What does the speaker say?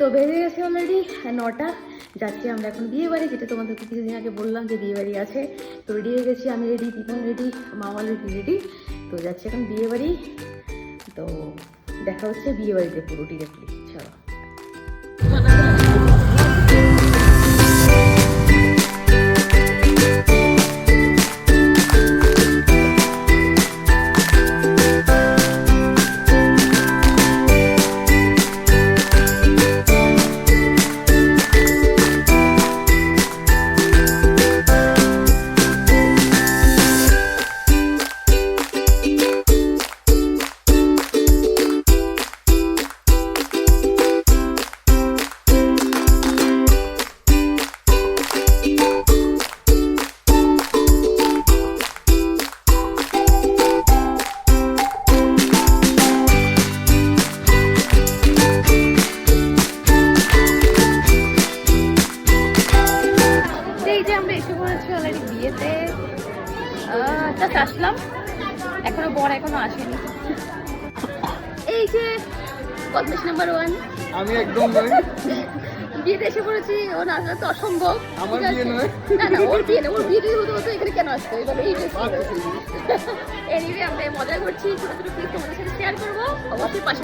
তো বেজে গেছে অলরেডি 9টা। যাচ্ছি আমরা এখন বিয়ে বাড়ি, যেটা তোমাদেরকে কিছুদিন আগে বললাম যে বিয়ে বাড়ি আছে। তো রেডি হয়ে গেছি, আমি রেডি, দীপন রেডি, মা অলরেডি রেডি। তো যাচ্ছি এখন বিয়ে বাড়ি। তো দেখা হচ্ছে বিয়ে বাড়িতে পুরো ডিরেক্টলি। চলো। বিয়েতে জাস্ট আসলাম, এখনো বর এখনো আসেনি। এই যে বদমাশ নাম্বার 1 আমি একদম নই। বিয়েতে এসে পড়েছি, ও না আসলে তো অসম্ভব। আমার বিয়ে নয়। না না, ওর বিয়ে না, ওর বিয়ে যদি হতো এখানে কেন আসতো? এবার এই এনিওয়ে আমরা মজা করছি, ছোট ছোট ক্লিপ তোমাদের সাথে শেয়ার করবো, অবশ্যই পাশে